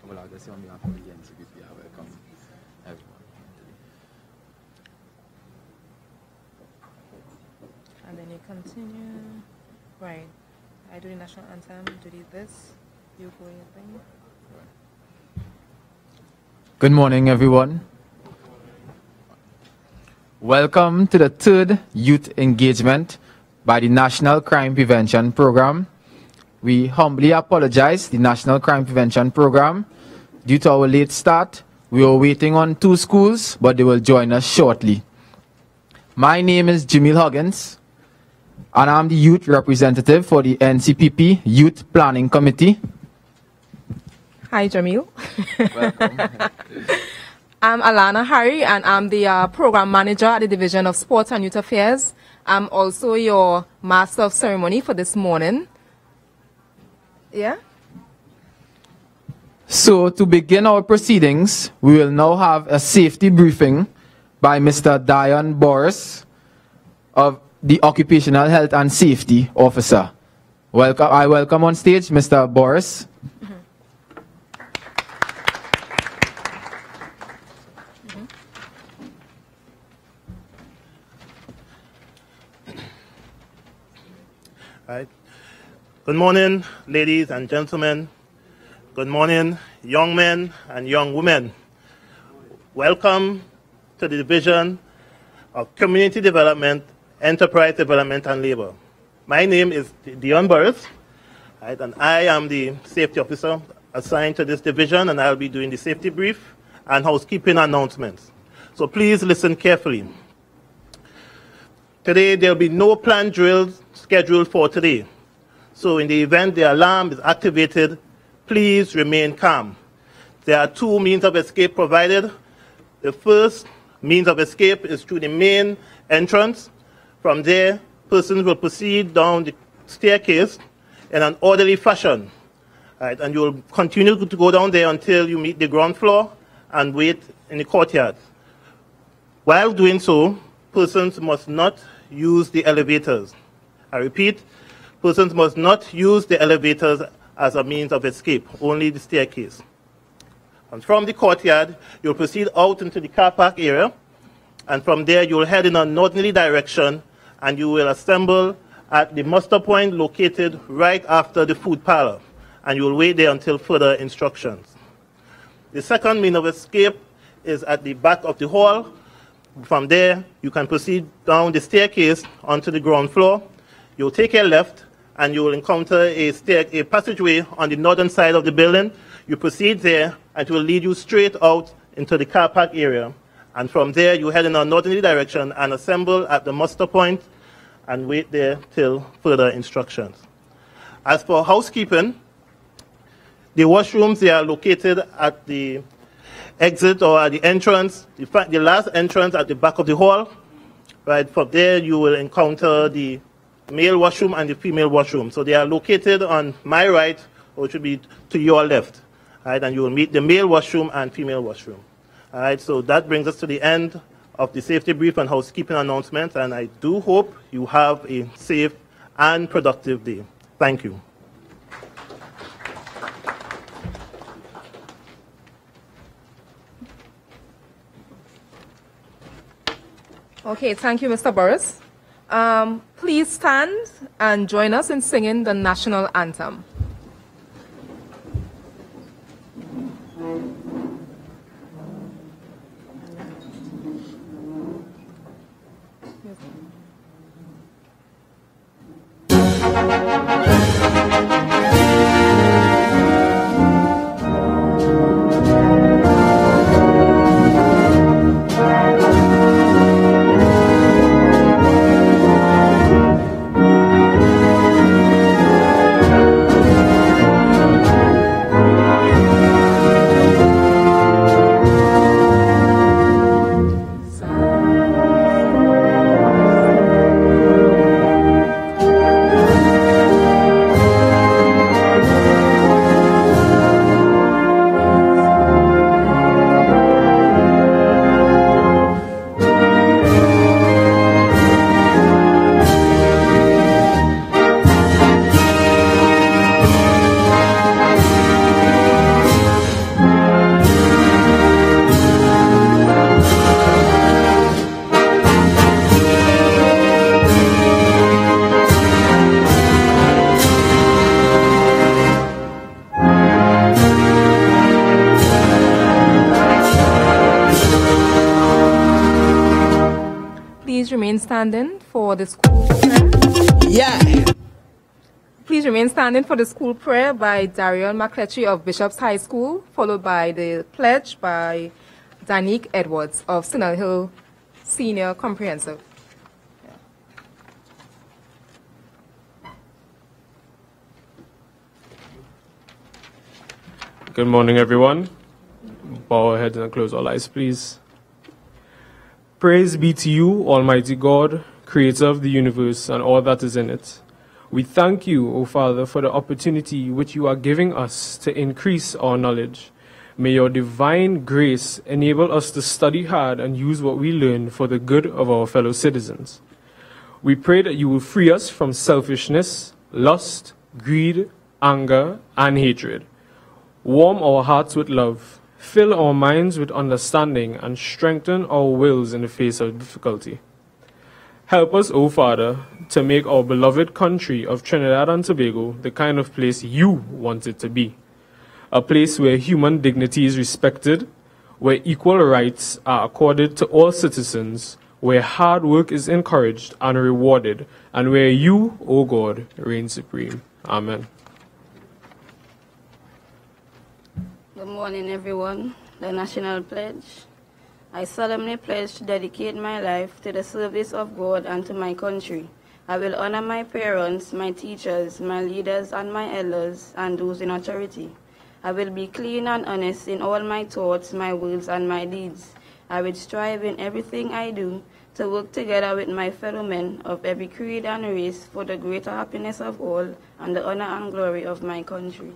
Well, I guess on behalf of the Ncpp, I welcome everyone. And then you continue. Right. I do the national anthem, do this. You go your thing. Good morning, everyone. Welcome to the third youth engagement by the National Crime Prevention Program. We humbly apologize, the National Crime Prevention Program. Due to our late start, we were waiting on 2 schools, but they will join us shortly. My name is Jamil Huggins, and I'm the youth representative for the Ncpp Youth Planning Committee. Hi, Jamil. Welcome. I'm Alana Harry, and I'm the program manager at the Division of Sports and Youth Affairs. I'm also your master of ceremony for this morning. Yeah? So, to begin our proceedings, we will now have a safety briefing by Mr. Dion Boris, of the Occupational Health and Safety Officer. I welcome on stage Mr. Boris. Right. Good morning, ladies and gentlemen. Good morning, young men and young women. Welcome to the Division of Community Development, Enterprise Development and Labor. My name is Dion Burris, right, and I am the safety officer assigned to this division, and I'll be doing the safety brief and housekeeping announcements. So please listen carefully. Today, there will be no planned drills scheduled for today. So in the event the alarm is activated, please remain calm. There are 2 means of escape provided. The first means of escape is through the main entrance. From there, persons will proceed down the staircase in an orderly fashion. Right, and you will continue to go down there until you meet the ground floor and wait in the courtyard. While doing so, persons must not use the elevators. I repeat, persons must not use the elevators as a means of escape, only the staircase. And from the courtyard, you'll proceed out into the car park area, and from there you'll head in a northerly direction, and you will assemble at the muster point located right after the food parlor, and you will wait there until further instructions. The second means of escape is at the back of the hall. From there, you can proceed down the staircase onto the ground floor. You'll take a left, and you will encounter a passageway on the northern side of the building. You proceed there, and it will lead you straight out into the car park area. And from there, you head in a northerly direction and assemble at the muster point and wait there till further instructions. As for housekeeping, the washrooms, they are located at the exit or at the entrance, the last entrance at the back of the hall. Right, from there, you will encounter the male washroom and the female washroom. So they are located on my right, or it should be to your left. Right, and you will meet the male washroom and female washroom. All right, so that brings us to the end of the safety brief and housekeeping announcements, and I do hope you have a safe and productive day. Thank you. Okay, thank you, Mr. Burris. Please stand and join us in singing the national anthem. remain standing for the school prayer. Yeah. Please remain standing for the school prayer by Dariel McCletchy of Bishop's High School, followed by the pledge by Danique Edwards of Sinnel Hill Senior Comprehensive. Good morning, everyone. Bow our heads and close our eyes, please. Praise be to you, Almighty God, creator of the universe and all that is in it. We thank you, O Father, for the opportunity which you are giving us to increase our knowledge. May your divine grace enable us to study hard and use what we learn for the good of our fellow citizens. We pray that you will free us from selfishness, lust, greed, anger, and hatred. Warm our hearts with love, fill our minds with understanding, and strengthen our wills in the face of difficulty. Help us, O Father, to make our beloved country of Trinidad and Tobago the kind of place you want it to be. A place where human dignity is respected, where equal rights are accorded to all citizens, where hard work is encouraged and rewarded, and where you, O God, reign supreme. Amen. Good morning, everyone. The National Pledge. I solemnly pledge to dedicate my life to the service of God and to my country. I will honor my parents, my teachers, my leaders, and my elders, and those in authority. I will be clean and honest in all my thoughts, my words, and my deeds. I will strive in everything I do to work together with my fellow men of every creed and race for the greater happiness of all and the honor and glory of my country.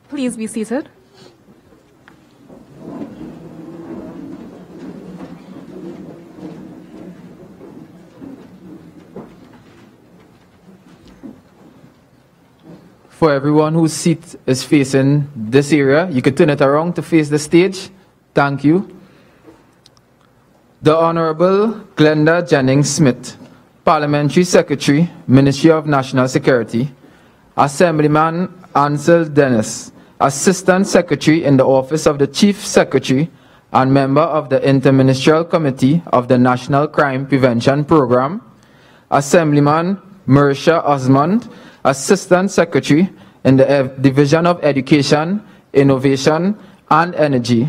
Please be seated. For everyone whose seat is facing this area, you can turn it around to face the stage. Thank you. The Honorable Glenda Jennings-Smith, Parliamentary Secretary, Ministry of National Security. Assemblyman Ansel Dennis, Assistant Secretary in the Office of the Chief Secretary and member of the Interministerial Committee of the National Crime Prevention Program. Assemblyman Marisha Osmond, Assistant Secretary in the Division of Education, Innovation and Energy,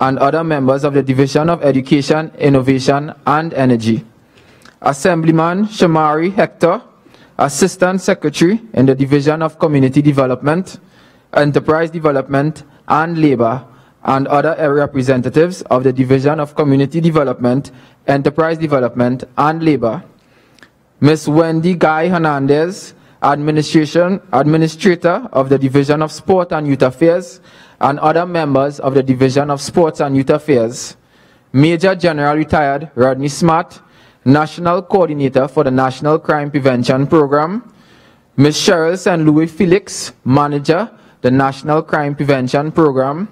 and other members of the Division of Education, Innovation and Energy. Assemblyman Shamari Hector, Assistant Secretary in the Division of Community Development, Enterprise Development and Labor, and other area representatives of the Division of Community Development, Enterprise Development and Labor. Ms. Wendy Guy Hernandez, Administrator of the Division of Sport and Youth Affairs, and other members of the Division of Sports and Youth Affairs. Major General Retired Rodney Smart, National Coordinator for the National Crime Prevention Program. Ms. Cheryl St. Louis Felix, Manager, the National Crime Prevention Program.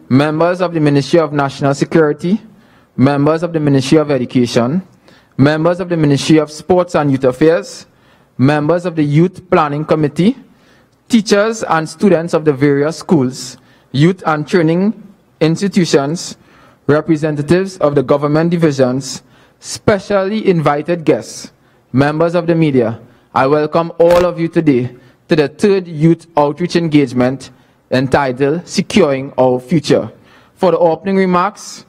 Members of the Ministry of National Security, members of the Ministry of Education, members of the Ministry of Sports and Youth Affairs, members of the Youth Planning Committee, teachers and students of the various schools, youth and training institutions, representatives of the government divisions, specially invited guests, members of the media. I welcome all of you today to the third youth outreach engagement entitled Securing Our Future. For the opening remarks,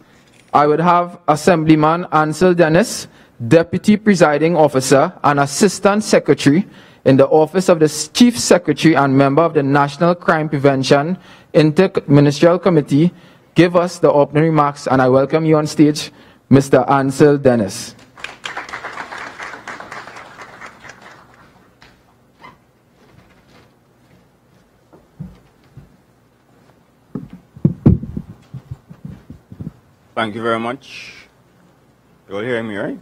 I would have Assemblyman Ansel Dennis, Deputy Presiding Officer and Assistant Secretary in the Office of the Chief Secretary and member of the National Crime Prevention Interministerial Committee, give us the opening remarks, and I welcome you on stage, Mr. Ansel Dennis. Thank you very much. You all hearing me, right?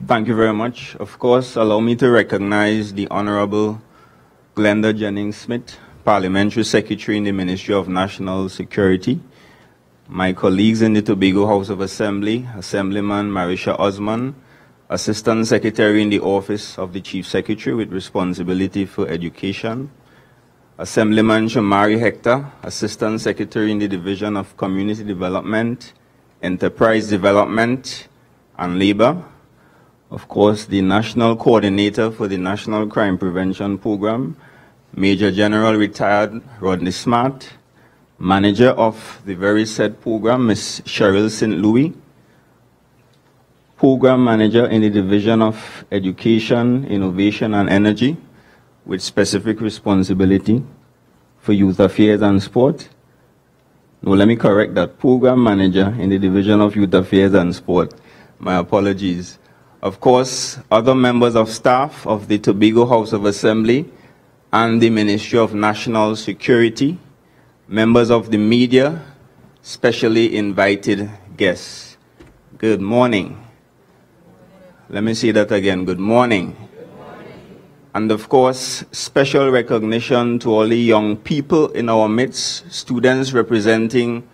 Thank you very much. Of course, allow me to recognize the Honorable Glenda Jennings-Smith, Parliamentary Secretary in the Ministry of National Security, my colleagues in the Tobago House of Assembly, Assemblyman Marisha Osman, Assistant Secretary in the Office of the Chief Secretary with responsibility for education, Assemblyman Shamari Hector, Assistant Secretary in the Division of Community Development, Enterprise Development, and Labor, of course, the National Coordinator for the National Crime Prevention Program, Major General Retired Rodney Smart, Manager of the very said program, Ms. Cheryl St. Louis, Program Manager in the Division of Education, Innovation, and Energy, with specific responsibility for Youth Affairs and Sport. No, let me correct that. Program Manager in the Division of Youth Affairs and Sport. My apologies. Of course, other members of staff of the Tobago House of Assembly and the Ministry of National Security, members of the media, specially invited guests. Good morning. Let me say that again. Good morning. And of course, special recognition to all the young people in our midst, students representing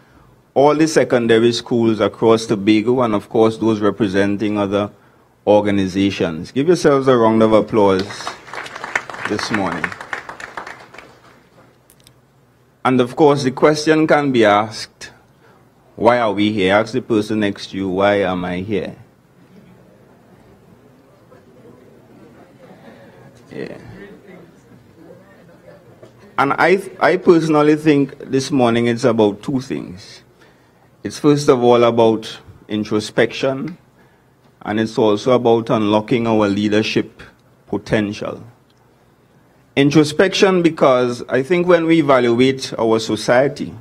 all the secondary schools across Tobago, and of course those representing other organizations. Give yourselves a round of applause this morning. And of course the question can be asked, why are we here? Ask the person next to you, why am I here? Yeah. And I personally think this morning it's about two things. It's first of all about introspection, and it's also about unlocking our leadership potential. Introspection because I think when we evaluate our society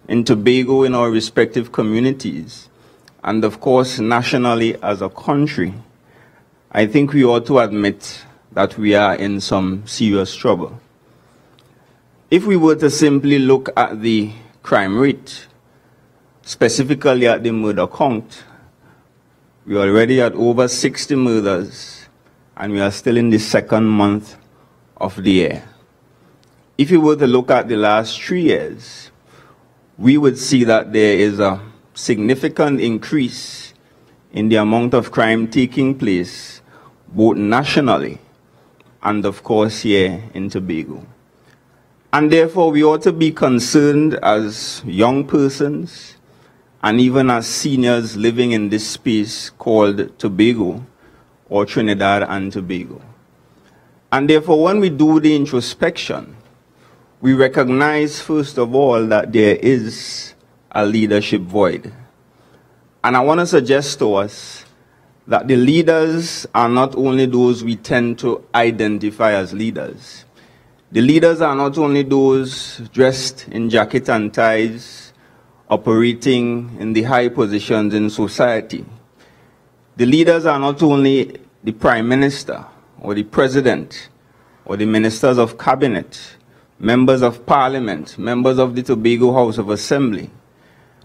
in Tobago, in our respective communities, and of course nationally as a country, I think we ought to admit that we are in some serious trouble. If we were to simply look at the crime rate, specifically at the murder count, we are already at over 60 murders, and we are still in the second month of the year. If you were to look at the last 3 years, we would see that there is a significant increase in the amount of crime taking place, both nationally and of course here in Tobago. And therefore we ought to be concerned as young persons, and even as seniors living in this space called Tobago or Trinidad and Tobago. And therefore, when we do the introspection, we recognize, first of all, that there is a leadership void. And I want to suggest to us that the leaders are not only those we tend to identify as leaders. The leaders are not only those dressed in jacket and ties, operating in the high positions in society. The leaders are not only the Prime Minister or the President or the Ministers of Cabinet, Members of Parliament, members of the Tobago House of Assembly.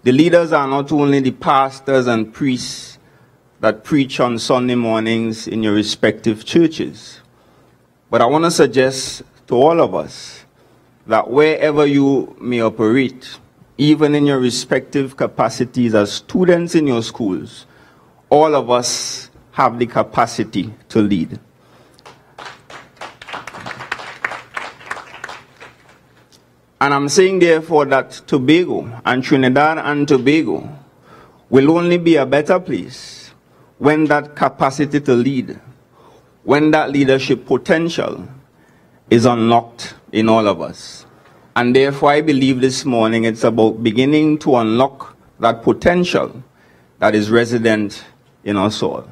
The leaders are not only the pastors and priests that preach on Sunday mornings in your respective churches, but I want to suggest to all of us that wherever you may operate, even in your respective capacities as students in your schools, all of us have the capacity to lead. And I'm saying therefore that Tobago and Trinidad and Tobago will only be a better place when that capacity to lead, when that leadership potential is unlocked in all of us. And therefore, I believe this morning it's about beginning to unlock that potential that is resident in us all.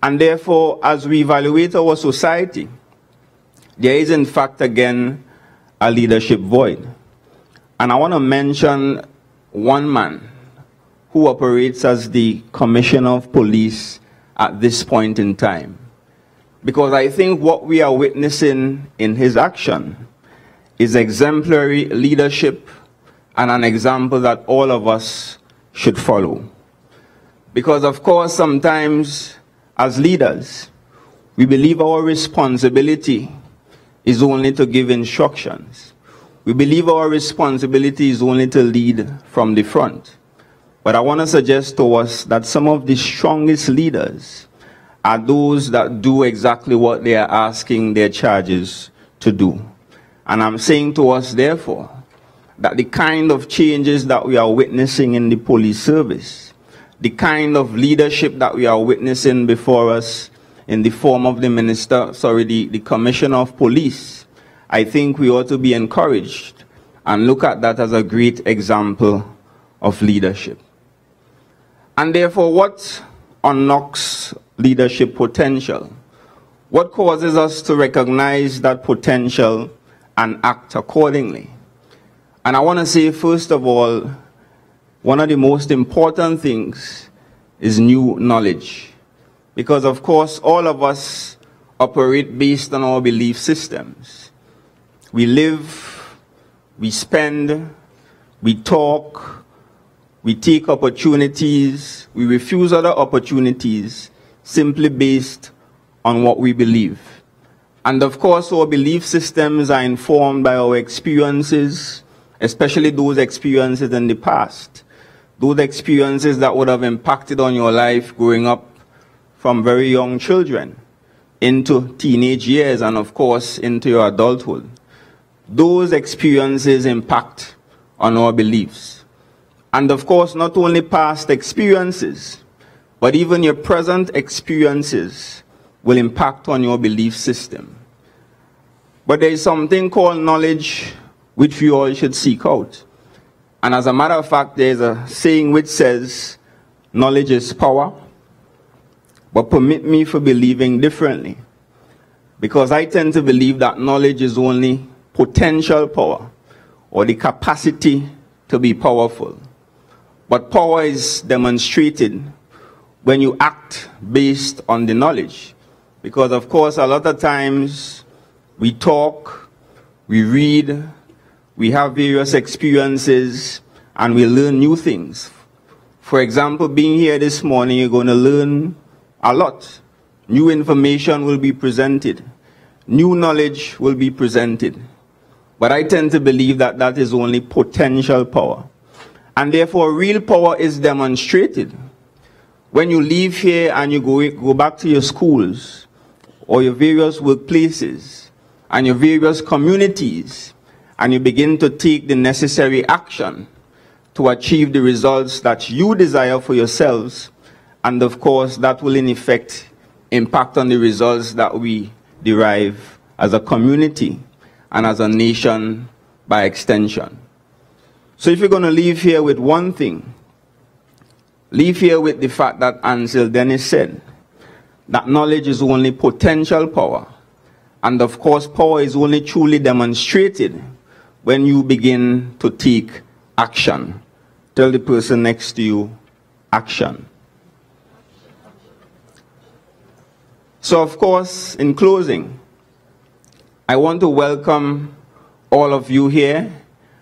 And therefore, as we evaluate our society, there is in fact, again, a leadership void. And I want to mention one man who operates as the Commissioner of Police at this point in time. Because I think what we are witnessing in his action is exemplary leadership and an example that all of us should follow. Because of course, sometimes as leaders, we believe our responsibility is only to give instructions. We believe our responsibility is only to lead from the front. But I want to suggest to us that some of the strongest leaders are those that do exactly what they are asking their charges to do. And I'm saying to us, therefore, that the kind of changes that we are witnessing in the police service, the kind of leadership that we are witnessing before us in the form of the Commissioner of Police, I think we ought to be encouraged and look at that as a great example of leadership. And therefore, what unlocks leadership potential? What causes us to recognize that potential and act accordingly? And I want to say, first of all, one of the most important things is new knowledge. Because, of course, all of us operate based on our belief systems. We live, we spend, we talk, we take opportunities, we refuse other opportunities simply based on what we believe. And, of course, our belief systems are informed by our experiences, especially those experiences in the past, those experiences that would have impacted on your life growing up from very young children into teenage years and, of course, into your adulthood. Those experiences impact on our beliefs. And, of course, not only past experiences, but even your present experiences will impact on your belief system. But there is something called knowledge which we all should seek out. And as a matter of fact, there's a saying which says, knowledge is power, but permit me for believing differently. Because I tend to believe that knowledge is only potential power, or the capacity to be powerful. But power is demonstrated when you act based on the knowledge. Because, of course, a lot of times we talk, we read, we have various experiences, and we learn new things. For example, being here this morning, you're going to learn a lot. New information will be presented. New knowledge will be presented. But I tend to believe that that is only potential power. And therefore, real power is demonstrated when you leave here and you go back to your schools or your various workplaces and your various communities, and you begin to take the necessary action to achieve the results that you desire for yourselves. And of course, that will in effect impact on the results that we derive as a community and as a nation by extension. So if you're going to leave here with one thing, leave here with the fact that Ansel Dennis said, that knowledge is only potential power. And of course, power is only truly demonstrated when you begin to take action. Tell the person next to you, action. So, of course, in closing, I want to welcome all of you here.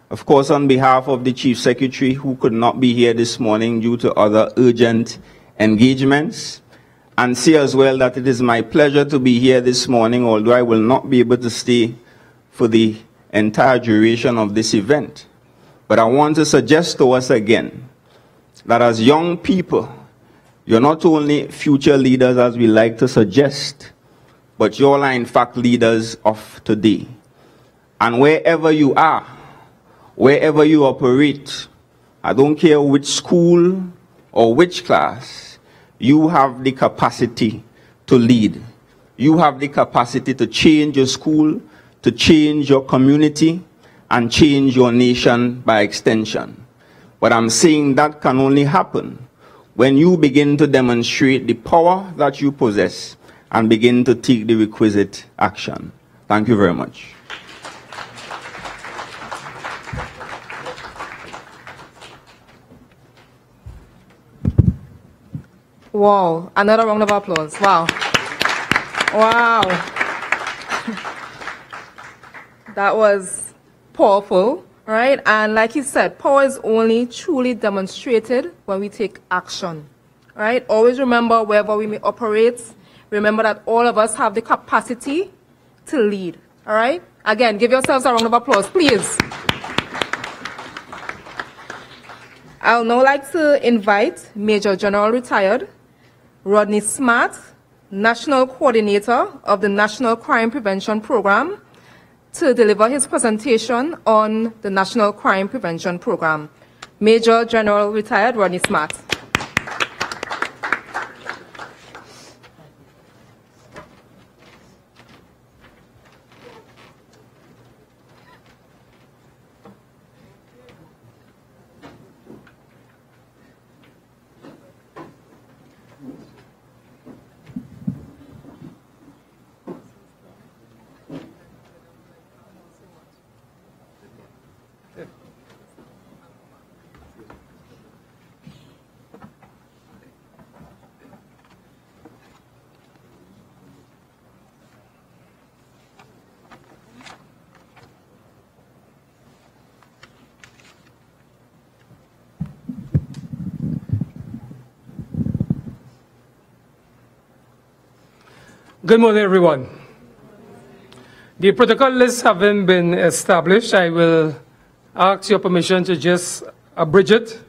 Of course, on behalf of the Chief Secretary, who could not be here this morning due to other urgent engagements, and say as well that it is my pleasure to be here this morning, although I will not be able to stay for the entire duration of this event. But I want to suggest to us again that as young people, you're not only future leaders as we like to suggest, but you all are in fact leaders of today. And wherever you are, wherever you operate, I don't care which school or which class, you have the capacity to lead. You have the capacity to change your school, to change your community, and change your nation by extension. But I'm saying that can only happen when you begin to demonstrate the power that you possess and begin to take the requisite action. Thank you very much. Wow, another round of applause. Wow. Wow. That was powerful, right? And like he said, power is only truly demonstrated when we take action, right? Always remember, wherever we may operate, remember that all of us have the capacity to lead, all right? Again, give yourselves a round of applause, please. I'll now like to invite Major General Retired Rodney Smart, National Coordinator of the National Crime Prevention Program, to deliver his presentation on the National Crime Prevention Program. Major General Retired Rodney Smart. Good morning, everyone. The protocol list having been established, I will ask your permission to just abridge it.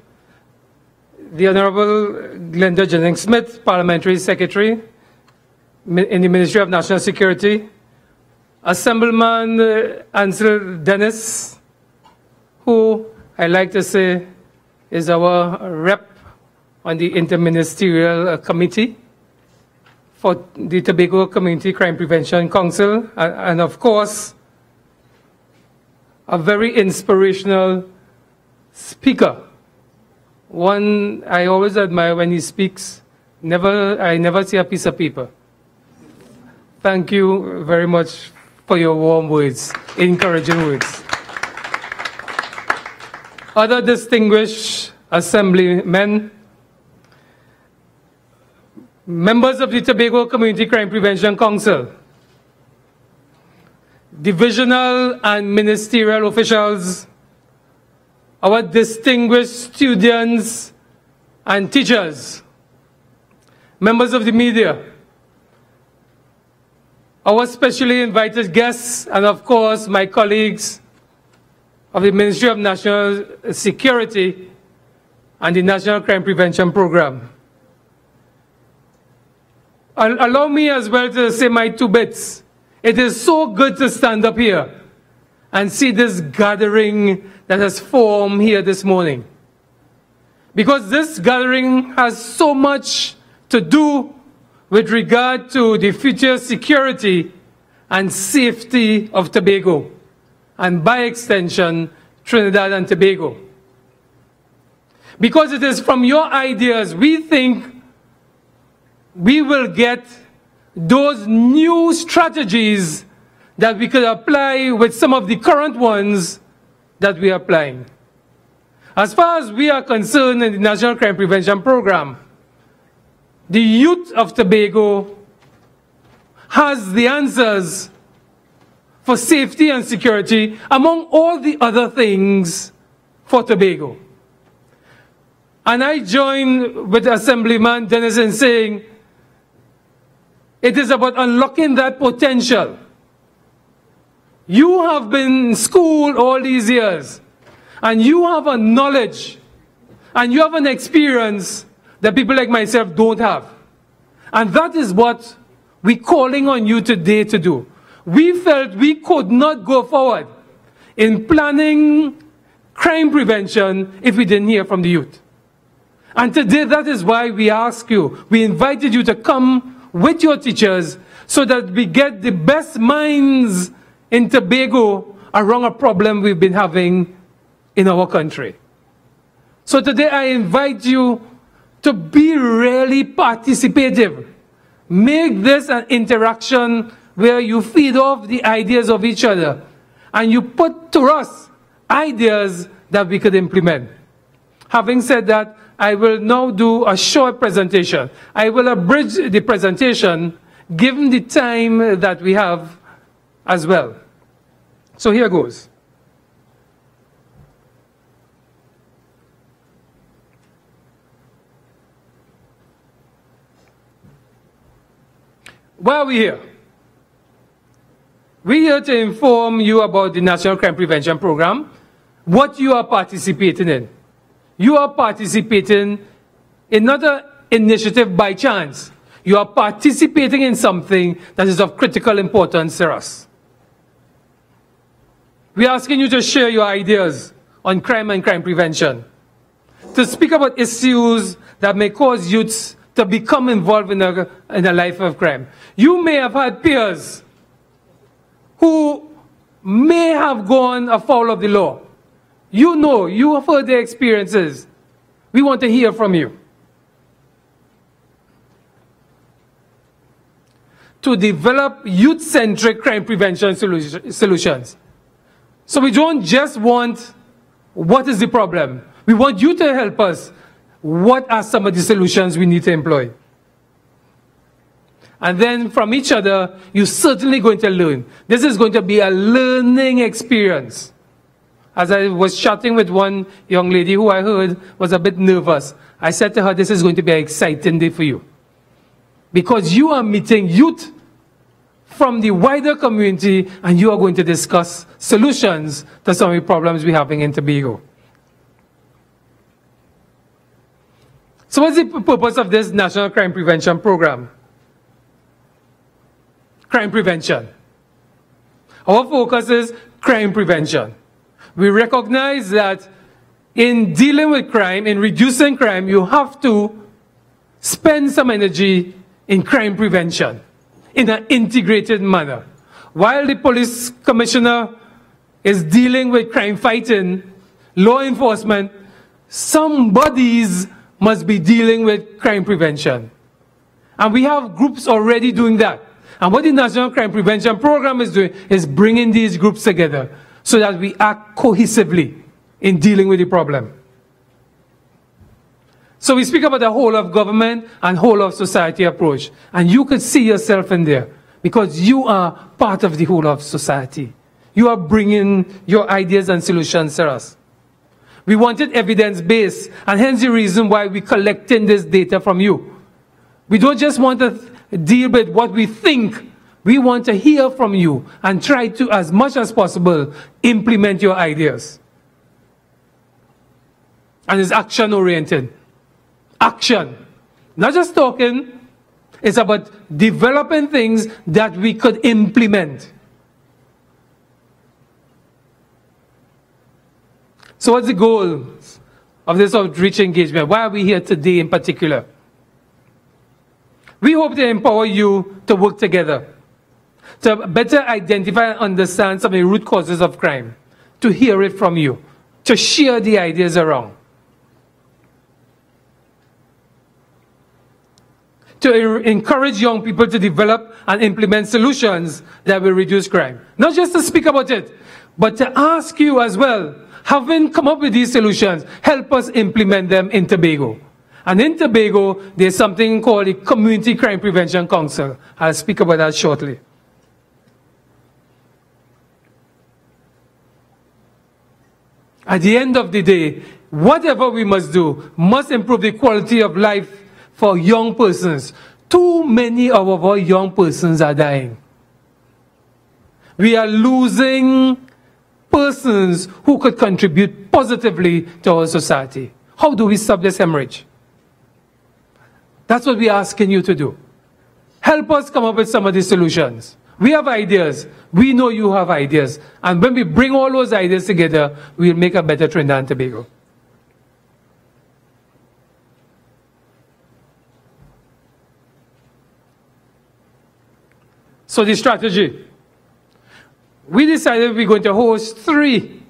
The Honorable Glenda Jennings-Smith, Parliamentary Secretary in the Ministry of National Security, Assemblyman Ansel Dennis, who I like to say is our rep on the Interministerial Committee for the Tobago Community Crime Prevention Council, and of course, a very inspirational speaker. One I always admire when he speaks. I never see a piece of paper. Thank you very much for your warm words, encouraging words. Other distinguished assemblymen, members of the Tobago Community Crime Prevention Council, divisional and ministerial officials, our distinguished students and teachers, members of the media, our specially invited guests, and of course my colleagues of the Ministry of National Security and the National Crime Prevention Program. Allow me as well to say my two bits. It is so good to stand up here and see this gathering that has formed here this morning. Because this gathering has so much to do with regard to the future security and safety of Tobago, and by extension, Trinidad and Tobago. Because it is from your ideas we think we will get those new strategies that we could apply with some of the current ones that we are applying. As far as we are concerned in the National Crime Prevention Program, the youth of Tobago has the answers for safety and security among all the other things for Tobago. And I join with Assemblyman Dennis in saying it is about unlocking that potential. You have been in school all these years, and you have a knowledge, and you have an experience that people like myself don't have. And that is what we're calling on you today to do. We felt we could not go forward in planning crime prevention if we didn't hear from the youth. And today, that is why we ask you, we invited you to come with your teachers so that we get the best minds in Tobago around a problem we've been having in our country. So today I invite you to be really participative. Make this an interaction where you feed off the ideas of each other and you put to us ideas that we could implement. Having said that, I will now do a short presentation. I will abridge the presentation given the time that we have as well. So here goes. Why are we here? We're here to inform you about the National Crime Prevention Program, what you are participating in. You are participating in not an initiative by chance. You are participating in something that is of critical importance to us. We're asking you to share your ideas on crime and crime prevention, to speak about issues that may cause youths to become involved in a life of crime. You may have had peers who may have gone afoul of the law. You know, you have heard their experiences. We want to hear from you. To develop youth-centric crime prevention solutions. So we don't just want what is the problem. We want you to help us. What are some of the solutions we need to employ? And then from each other, you're certainly going to learn. This is going to be a learning experience. As I was chatting with one young lady who I heard was a bit nervous, I said to her, this is going to be an exciting day for you. Because you are meeting youth from the wider community and you are going to discuss solutions to some of the problems we're having in Tobago. So what's the purpose of this National Crime Prevention Program? Crime prevention. Our focus is crime prevention. We recognize that in dealing with crime, in reducing crime, you have to spend some energy in crime prevention in an integrated manner. While the police commissioner is dealing with crime fighting, law enforcement, some bodies must be dealing with crime prevention. And we have groups already doing that. And what the National Crime Prevention Program is doing is bringing these groups together so that we act cohesively in dealing with the problem. So we speak about the whole of government and whole of society approach. And you could see yourself in there because you are part of the whole of society. You are bringing your ideas and solutions to us. We wanted evidence-based, and hence the reason why we're collecting this data from you. We don't just want to deal with what we think. We want to hear from you and try to, as much as possible, implement your ideas. And it's action-oriented. Action. Not just talking. It's about developing things that we could implement. So what's the goal of this outreach engagement? Why are we here today in particular? We hope to empower you to work together, to better identify and understand some of the root causes of crime, to hear it from you, to share the ideas around, to encourage young people to develop and implement solutions that will reduce crime. Not just to speak about it, but to ask you as well, having come up with these solutions, help us implement them in Tobago. And in Tobago, there's something called the Community Crime Prevention Council. I'll speak about that shortly. At the end of the day, whatever we must do must improve the quality of life for young persons. Too many of our young persons are dying. We are losing persons who could contribute positively to our society. How do we stop this hemorrhage? That's what we're asking you to do. Help us come up with some of these solutions. We have ideas. We know you have ideas. And when we bring all those ideas together, we'll make a better Trinidad and Tobago. So the strategy. We decided we're going to host 3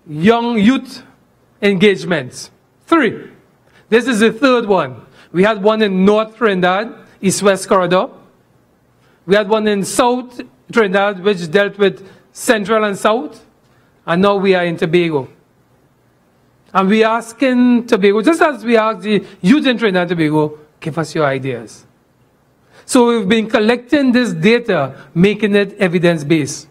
young youth engagements. 3. This is the 3rd one. We had one in North Trinidad, East-West Corridor. We had one in South Trinidad, which dealt with Central and South. And now we are in Tobago. And we are asking Tobago, just as we asked the youth in Trinidad and Tobago, give us your ideas. So we've been collecting this data, making it evidence-based.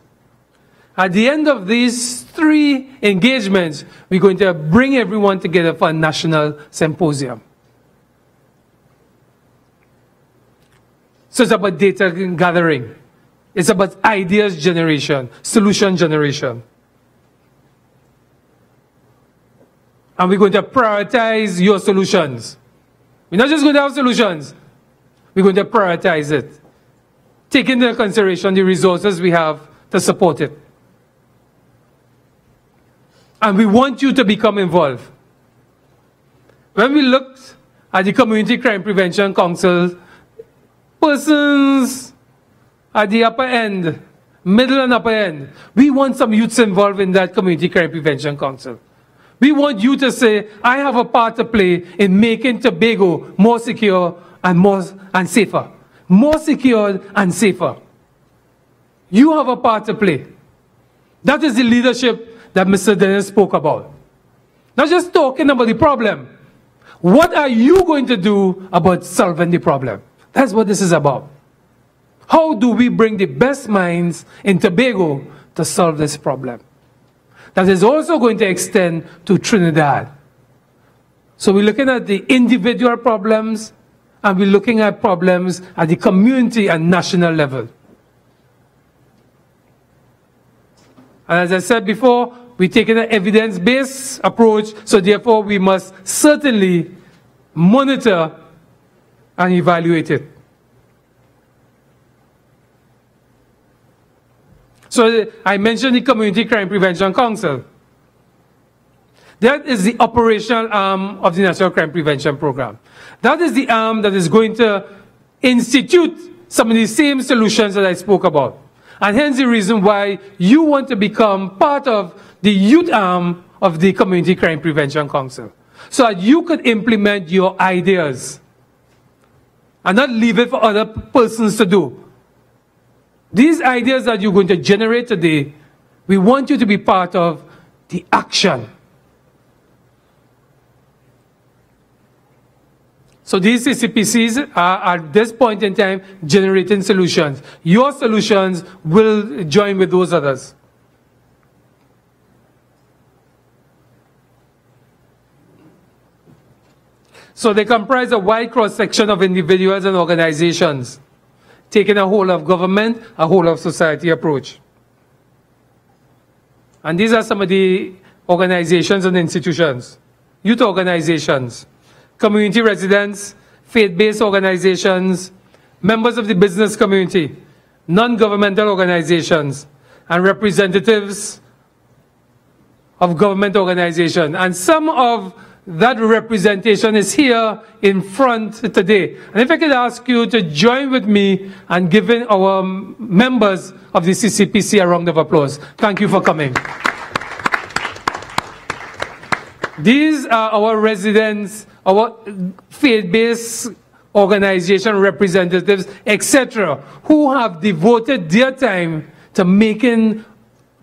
At the end of these 3 engagements, we're going to bring everyone together for a national symposium. So it's about data gathering. It's about ideas generation, solution generation. And we're going to prioritize your solutions. We're not just going to have solutions. We're going to prioritize it, taking into consideration the resources we have to support it. And we want you to become involved. When we looked at the Community Crime Prevention Council, persons at the upper end, middle and upper end, we want some youths involved in that Community Crime Prevention Council. We want you to say, I have a part to play in making Tobago more secure and safer. More secure and safer. You have a part to play. That is the leadership that Mr. Dennis spoke about. Not just talking about the problem. What are you going to do about solving the problem? That's what this is about. How do we bring the best minds in Tobago to solve this problem? That is also going to extend to Trinidad. So we're looking at the individual problems, and we're looking at problems at the community and national level. And as I said before, we're taking an evidence-based approach, so therefore we must certainly monitor and evaluate it. So I mentioned the Community Crime Prevention Council. That is the operational arm of the National Crime Prevention Program. That is the arm that is going to institute some of the same solutions that I spoke about. And hence the reason why you want to become part of the youth arm of the Community Crime Prevention Council. So that you could implement your ideas and not leave it for other persons to do. These ideas that you're going to generate today, we want you to be part of the action. So these CCPCs are at this point in time generating solutions. Your solutions will join with those others. So they comprise a wide cross-section of individuals and organizations, taking a whole of government, a whole of society approach. And these are some of the organizations and institutions. Youth organizations, community residents, faith-based organizations, members of the business community, non-governmental organizations, and representatives of government organizations. And some of that representation is here in front today. And if I could ask you to join with me and giving our members of the CCPC a round of applause. Thank you for coming. These are our residents, our faith-based organization representatives, etc., who have devoted their time to making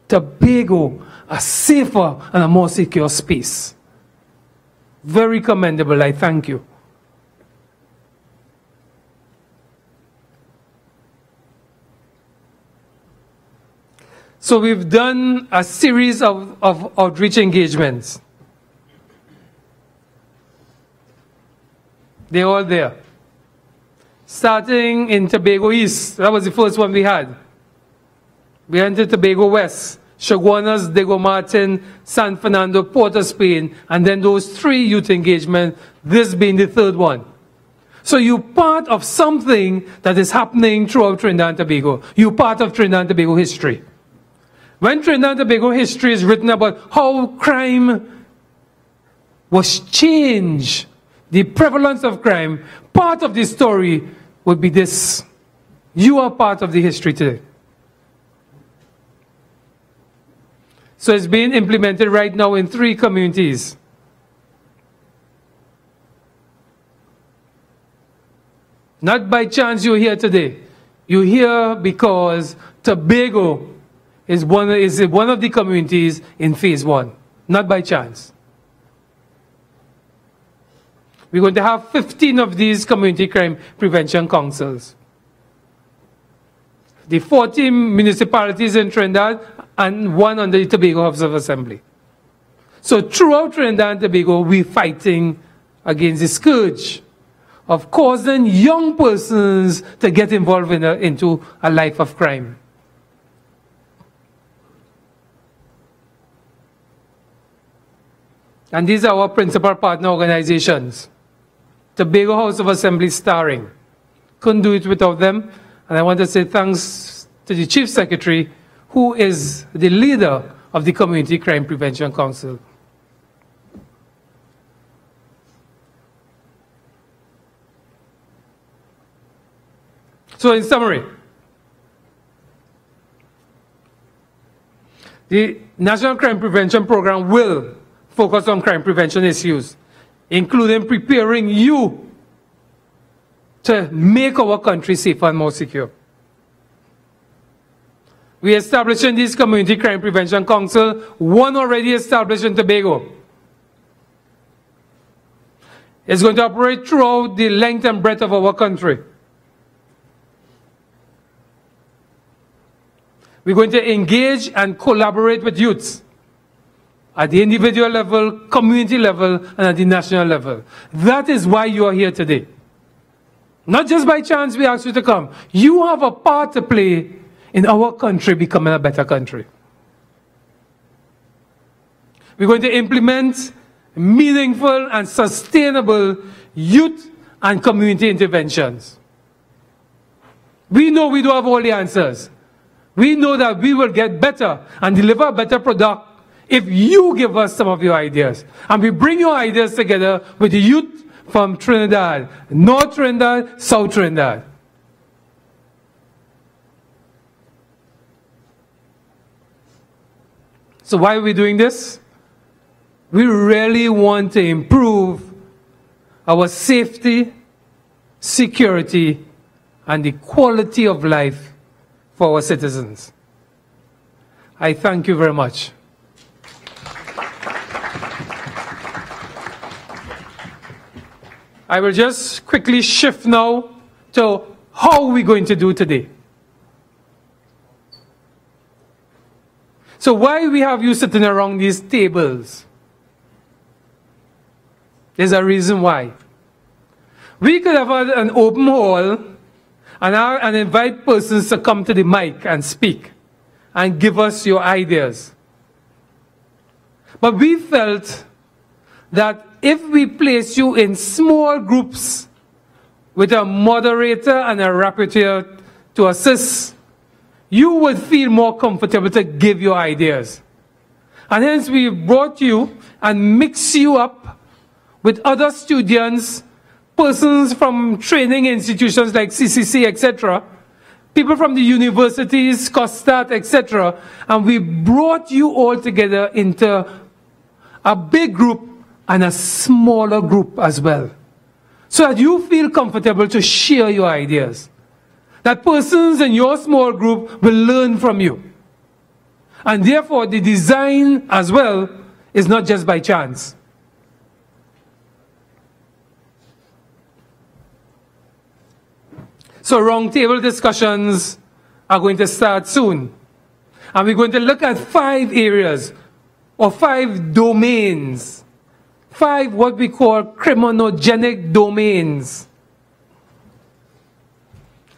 Tobago a safer and a more secure space. Very commendable, I thank you. So we've done a series of outreach engagements. They're all there. Starting in Tobago East, that was the first one we had. We entered Tobago West, Chaguanas, Diego Martin, San Fernando, Port of Spain, and then those 3 youth engagements, this being the 3rd one. So you're part of something that is happening throughout Trinidad and Tobago. You're part of Trinidad and Tobago history. When Trinidad and Tobago history is written about how crime was changed, the prevalence of crime, part of the story would be this. You are part of the history today. So it's being implemented right now in 3 communities. Not by chance you're here today. You're here because Tobago is one of the communities in phase 1. Not by chance. We're going to have 15 of these community crime prevention councils. The 14 municipalities in Trinidad and 1 under the Tobago House of Assembly. So throughout Trinidad and Tobago, we're fighting against the scourge of causing young persons to get involved into a life of crime. And these are our principal partner organizations. Tobago House of Assembly starring. Couldn't do it without them. And I want to say thanks to the Chief Secretary, who is the leader of the Community Crime Prevention Council. So in summary, the National Crime Prevention Program will focus on crime prevention issues, including preparing you to make our country safer and more secure. We are establishing this Community Crime Prevention Council, one already established in Tobago. It's going to operate throughout the length and breadth of our country. We're going to engage and collaborate with youths at the individual level, community level, and at the national level. That is why you are here today. Not just by chance we asked you to come. You have a part to play in our country becoming a better country. We're going to implement meaningful and sustainable youth and community interventions. We know we don't have all the answers. We know that we will get better and deliver a better product if you give us some of your ideas. And we bring your ideas together with the youth from Trinidad, North Trinidad, South Trinidad. So why are we doing this? We really want to improve our safety, security, and the quality of life for our citizens. I thank you very much. I will just quickly shift now to how we're going to do today. So why we have you sitting around these tables? There's a reason why. We could have had an open hall and invite persons to come to the mic and speak and give us your ideas. But we felt that if we place you in small groups with a moderator and a rapporteur to assist, you would feel more comfortable to give your ideas. And hence we brought you and mixed you up with other students, persons from training institutions like CCC, etc., people from the universities, COSTAT, etc., and we brought you all together into a big group and a smaller group as well, so that you feel comfortable to share your ideas. That persons in your small group will learn from you. And therefore, the design as well is not just by chance. So roundtable discussions are going to start soon. And we're going to look at 5 areas or 5 domains. 5 what we call criminogenic domains.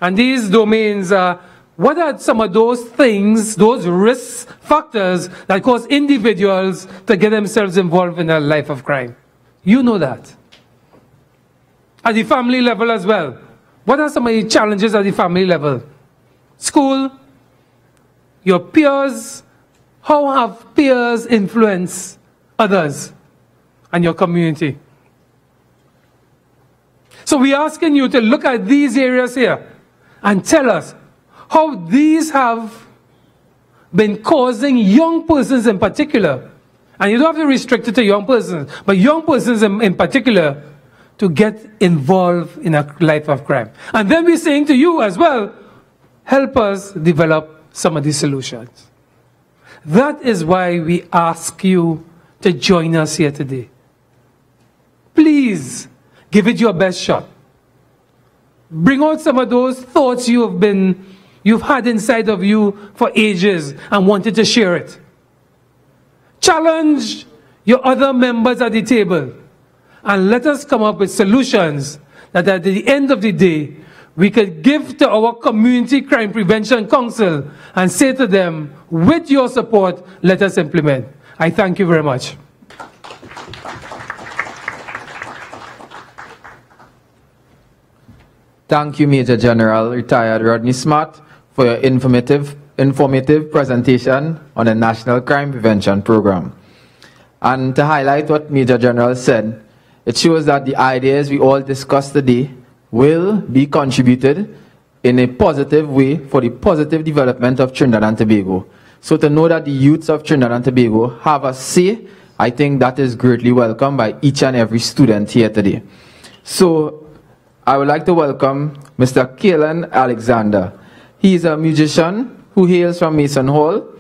And these domains are, what are some of those things, those risk factors that cause individuals to get themselves involved in a life of crime? You know that. At the family level as well. What are some of the challenges at the family level? School, your peers, how have peers influenced others and your community? So we're asking you to look at these areas here and tell us how these have been causing young persons in particular, and you don't have to restrict it to young persons, but young persons in particular, to get involved in a life of crime. And then we're saying to you as well, help us develop some of these solutions. That is why we ask you to join us here today. Please give it your best shot. Bring out some of those thoughts you've had inside of you for ages and wanted to share it. Challenge your other members at the table and let us come up with solutions that at the end of the day we could give to our Community Crime Prevention Council and say to them, with your support, let us implement. I thank you very much. Thank you, Major General Retired Rodney Smart, for your informative presentation on the National Crime Prevention Program. And to highlight what Major General said, it shows that the ideas we all discussed today will be contributed in a positive way for the positive development of Trinidad and Tobago. So to know that the youths of Trinidad and Tobago have a say, I think that is greatly welcome by each and every student here today. So I would like to welcome Mr. Kalen Alexander. He is a musician who hails from Mason Hall.